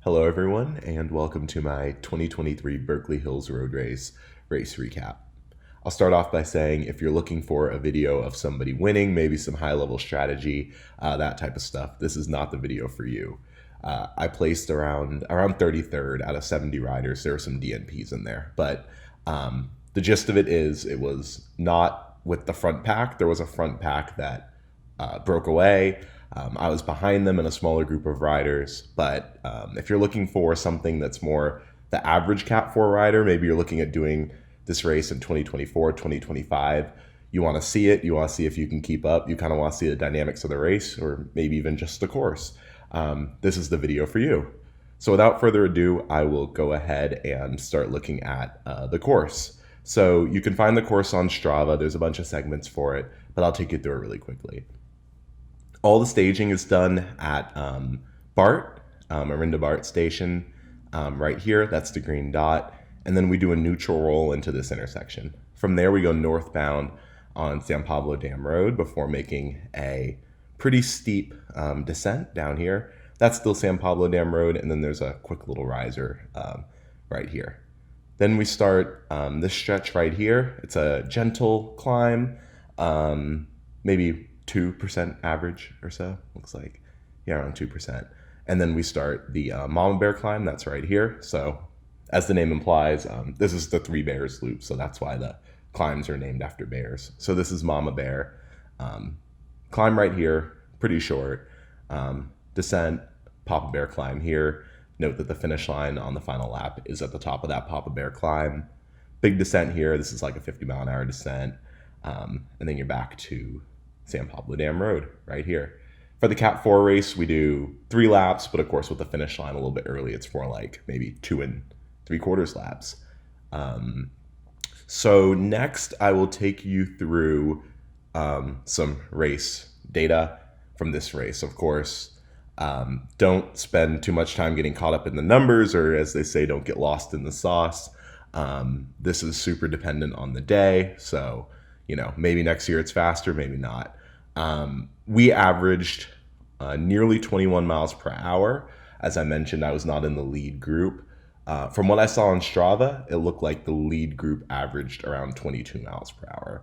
Hello everyone, and welcome to my 2023 Berkeley Hills Road Race recap. I'll start off by saying if you're looking for a video of somebody winning, maybe some high-level strategy, that type of stuff, this is not the video for you. I placed around 33rd out of 70 riders. There were some DNPs in there, but the gist of it is it was not with the front pack. There was a front pack that broke away. I was behind them in a smaller group of riders, but if you're looking for something that's more the average Cat 4 rider, maybe you're looking at doing this race in 2024, 2025, you want to see it, you want to see if you can keep up, you kind of want to see the dynamics of the race, or maybe even just the course. This is the video for you. So without further ado, I will go ahead and start looking at the course. So you can find the course on Strava. There's a bunch of segments for it, but I'll take you through it really quickly. All the staging is done at BART, Arinda BART station, right here. That's the green dot. And then we do a neutral roll into this intersection. From there, we go northbound on San Pablo Dam Road before making a pretty steep descent down here. That's still San Pablo Dam Road, and then there's a quick little riser right here. Then we start this stretch right here. It's a gentle climb, maybe 2% average or so, looks like. Yeah, around 2%. And then we start the Mama Bear climb, that's right here. So as the name implies, this is the Three Bears loop, so that's why the climbs are named after bears. So this is Mama Bear. Climb right here, pretty short. Descent, Papa Bear climb here. Note that the finish line on the final lap is at the top of that Papa Bear climb. Big descent here, this is like a 50-mile-an-hour descent. And then you're back to San Pablo Dam Road right here. For the Cat 4 race, we do 3 laps, but of course with the finish line a little bit early, it's more like maybe 2 3/4 laps. So next I will take you through some race data from this race. Of course, don't spend too much time getting caught up in the numbers, or as they say, don't get lost in the sauce. This is super dependent on the day, so maybe next year it's faster, maybe not. We averaged nearly 21 miles per hour. As I mentioned, I was not in the lead group. From what I saw on Strava, it looked like the lead group averaged around 22 miles per hour.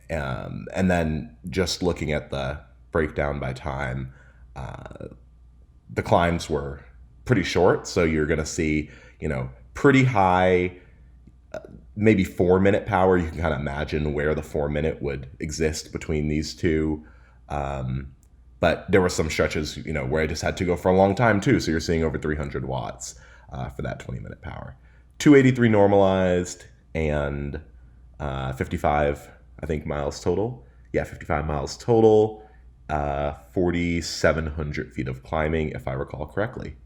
And then just looking at the breakdown by time, the climbs were pretty short. So you're going to see, pretty high, maybe 4-minute power. You can kind of imagine where the 4-minute would exist between these two. But there were some stretches, where I just had to go for a long time too. So you're seeing over 300 watts for that 20-minute power. 283 normalized and 55, I think, miles total. Yeah, 55 miles total. 4,700 feet of climbing, if I recall correctly.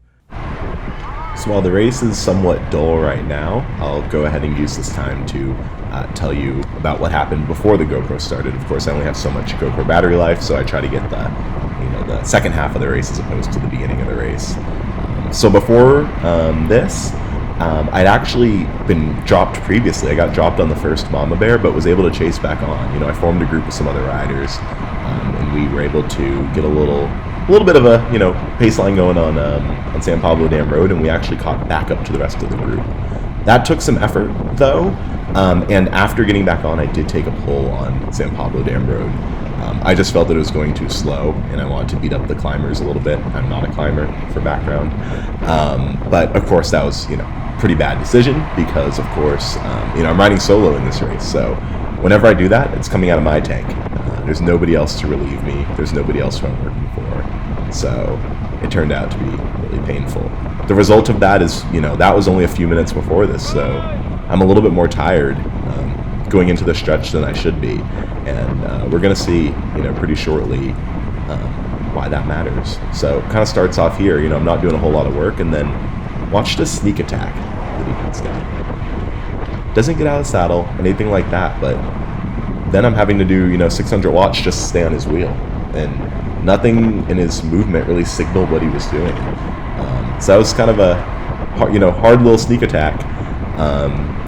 So while the race is somewhat dull right now, I'll go ahead and use this time to tell you about what happened before the GoPro started. Of course, I only have so much GoPro battery life, so I try to get the second half of the race as opposed to the beginning of the race. So before this, I'd actually been dropped previously. I got dropped on the first Mama Bear, but was able to chase back on. I formed a group with some other riders, and we were able to get a little bit of a pace line going on San Pablo Dam Road, and we actually caught back up to the rest of the group. That took some effort, though, and after getting back on, I did take a pull on San Pablo Dam Road. I just felt that it was going too slow, and I wanted to beat up the climbers a little bit. I'm not a climber, for background. But, of course, that was, pretty bad decision because, of course, I'm riding solo in this race. So whenever I do that, it's coming out of my tank. There's nobody else to relieve me. There's nobody else who I'm working for. So it turned out to be really painful. The result of that is, that was only a few minutes before this. So I'm a little bit more tired going into the stretch than I should be. And we're going to see, pretty shortly why that matters. So it kind of starts off here. I'm not doing a whole lot of work. And then watch the sneak attack that he puts down. Doesn't get out of the saddle, anything like that, but then I'm having to do, 600 watts just to stay on his wheel. And nothing in his movement really signaled what he was doing. So that was kind of a hard little sneak attack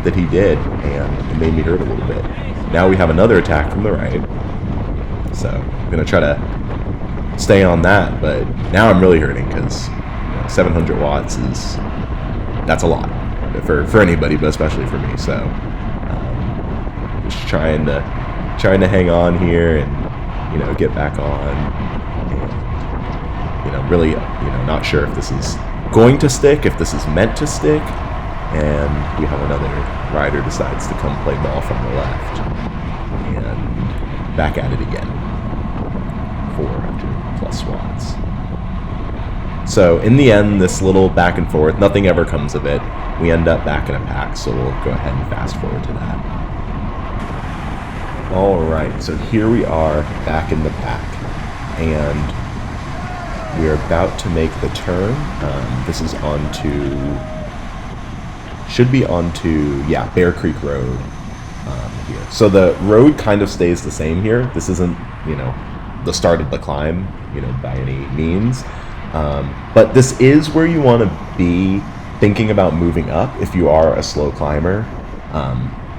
that he did, and it made me hurt a little bit. Now we have another attack from the right. So I'm going to try to stay on that, but now I'm really hurting because 700 watts that's a lot for anybody, but especially for me. So just trying to hang on here and get back on, and really not sure if this is going to stick, if this is meant to stick. And we have another rider decides to come play ball from the left, and back at it again. 400 plus watts. So in the end, this little back and forth, nothing ever comes of it. We end up back in a pack, so we'll go ahead and fast forward to that. All right, so here we are back in the pack, and we're about to make the turn. This is should be onto Bear Creek Road here. So the road kind of stays the same here. This isn't, the start of the climb, by any means. But this is where you want to be thinking about moving up if you are a slow climber,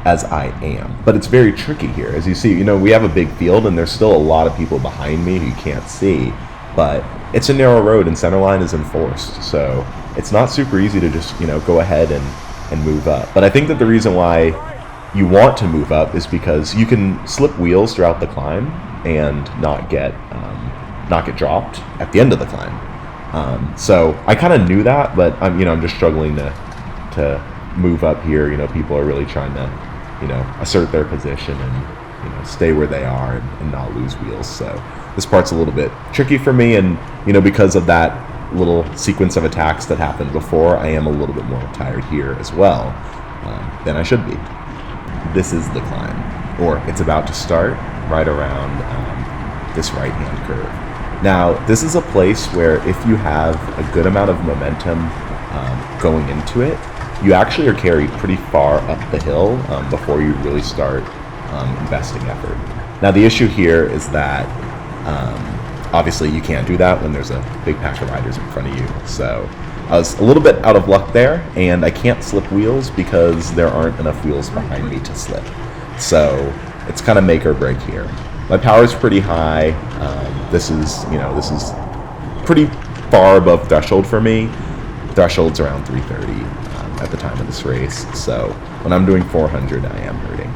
as I am. But it's very tricky here. As you see, we have a big field and there's still a lot of people behind me who you can't see, but it's a narrow road and centerline is enforced. So it's not super easy to just, go ahead and move up. But I think that the reason why you want to move up is because you can slip wheels throughout the climb and not get dropped at the end of the climb. So I kind of knew that, but I'm just struggling to move up here. People are really trying to assert their position and stay where they are and not lose wheels. So this part's a little bit tricky for me, and because of that little sequence of attacks that happened before, I am a little bit more tired here as well than I should be. This is the climb, or it's about to start right around this right-hand curve. Now, this is a place where if you have a good amount of momentum going into it, you actually are carried pretty far up the hill before you really start investing effort. Now, the issue here is that obviously you can't do that when there's a big pack of riders in front of you. So I was a little bit out of luck there, and I can't slip wheels because there aren't enough wheels behind me to slip. So it's kind of make or break here. My power's pretty high. This is pretty far above threshold for me. Threshold's around 330 at the time of this race. So when I'm doing 400, I am hurting.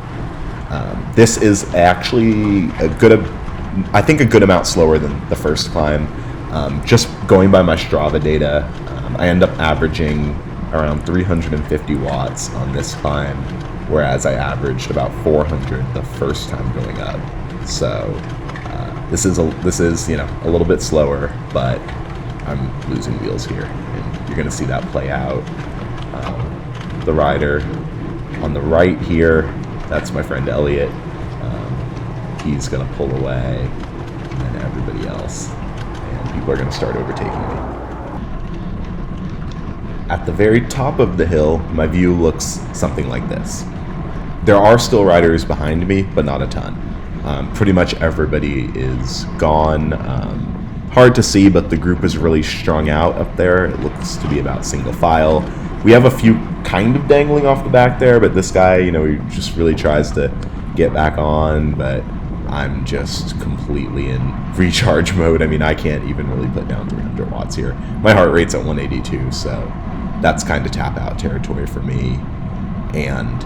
This is actually a good amount slower than the first climb. Just going by my Strava data, I end up averaging around 350 watts on this climb, whereas I averaged about 400 the first time going up. So this is a little bit slower, but I'm losing wheels here, and you're going to see that play out. The rider on the right here, that's my friend Elliot. He's going to pull away, and everybody else, and people are going to start overtaking me. At the very top of the hill, my view looks something like this. There are still riders behind me, but not a ton. Pretty much everybody is gone. Hard to see, but the group is really strung out up there. It looks to be about single file. We have a few kind of dangling off the back there, but this guy, he just really tries to get back on, but I'm just completely in recharge mode. I mean, I can't even really put down 300 watts here. My heart rate's at 182, so that's kind of tap out territory for me. And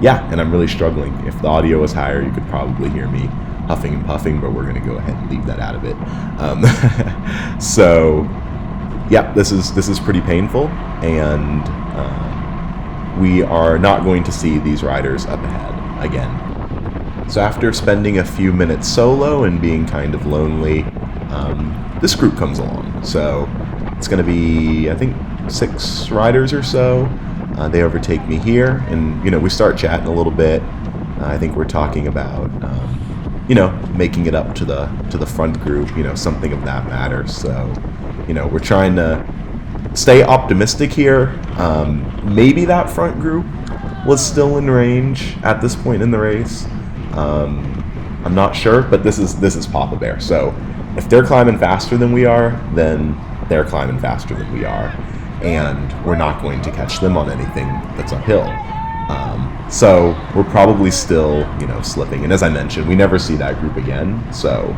I'm really struggling. If the audio was higher, you could probably hear me huffing and puffing, but we're going to go ahead and leave that out of it. This is pretty painful, and we are not going to see these riders up ahead again. So after spending a few minutes solo and being kind of lonely, this group comes along. So it's going to be, I think, 6 riders or so. They overtake me here, and we start chatting a little bit. I think we're talking about making it up to the front group, something of that matter. So we're trying to stay optimistic here. Maybe that front group was still in range at this point in the race. I'm not sure, but this is Papa Bear. So if they're climbing faster than we are, then they're climbing faster than we are, and we're not going to catch them on anything that's uphill. So we're probably still, slipping. And as I mentioned, we never see that group again. So,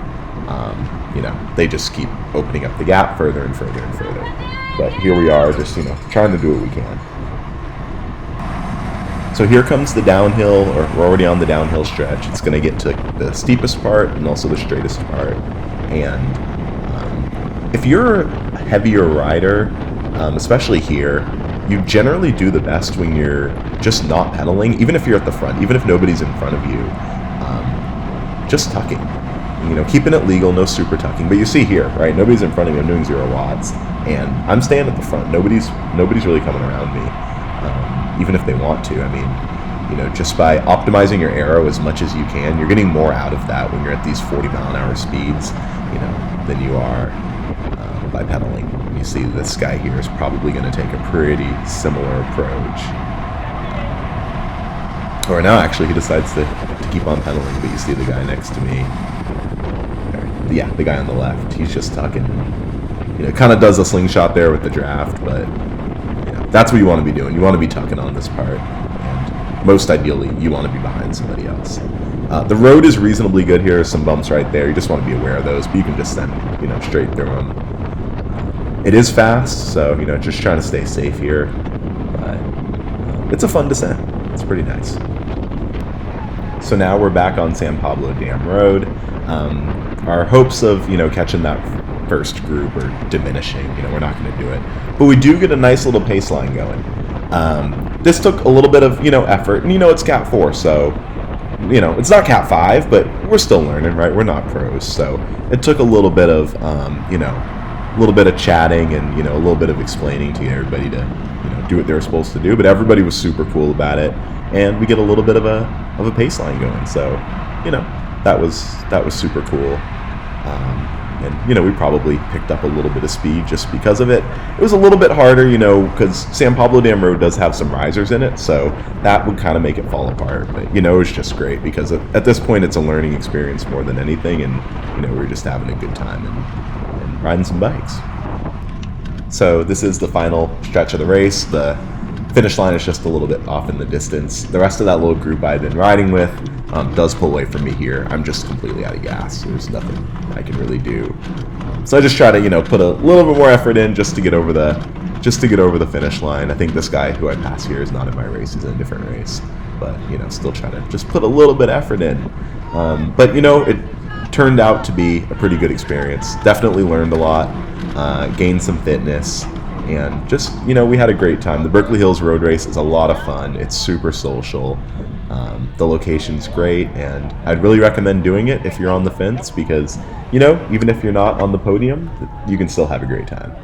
they just keep opening up the gap further and further and further. But here we are, just, trying to do what we can. So here comes the downhill, or we're already on the downhill stretch. It's going to get to the steepest part and also the straightest part. And if you're a heavier rider, especially here, you generally do the best when you're just not pedaling, even if you're at the front, even if nobody's in front of you, just tucking. Keeping it legal, no super tucking. But you see here, right? Nobody's in front of me. I'm doing 0 watts, and I'm staying at the front. Nobody's really coming around me, even if they want to. I mean, just by optimizing your aero as much as you can, you're getting more out of that when you're at these 40-mile-an-hour speeds, than you are by pedaling. You see this guy here is probably going to take a pretty similar approach. Or now, actually, he decides to keep on pedaling, but you see the guy next to me. Yeah, the guy on the left, he's just tucking. Kind of does a slingshot there with the draft, but that's what you want to be doing. You want to be tucking on this part, and most ideally, you want to be behind somebody else. The road is reasonably good here. Some bumps right there. You just want to be aware of those, but you can just send, straight through them. It is fast, so, just trying to stay safe here, but it's a fun descent. It's pretty nice. So now we're back on San Pablo Dam Road. Our hopes of, catching that first group are diminishing. We're not going to do it. But we do get a nice little pace line going. This took a little bit of, effort. And, it's Cat 4, so, it's not Cat 5, but we're still learning, right? We're not pros. So it took a little bit of, a little bit of chatting and, a little bit of explaining to get everybody to, do what they were supposed to do. But everybody was super cool about it. And we get a little bit of a pace line going. So, that was super cool. And, we probably picked up a little bit of speed just because of it. It was a little bit harder, because San Pablo Dam Road does have some risers in it, so that would kind of make it fall apart. But, it was just great because at this point it's a learning experience more than anything, and, we were just having a good time and riding some bikes. So this is the final stretch of the race. The finish line is just a little bit off in the distance. The rest of that little group I've been riding with does pull away from me here. I'm just completely out of gas. There's nothing I can really do. So I just try to, put a little bit more effort in just to get over the finish line. I think this guy who I pass here is not in my race. He's in a different race. But, still trying to just put a little bit of effort in. But, it turned out to be a pretty good experience. Definitely learned a lot, gained some fitness, and just, we had a great time. The Berkeley Hills Road Race is a lot of fun. It's super social. The location's great, and I'd really recommend doing it if you're on the fence because, even if you're not on the podium, you can still have a great time.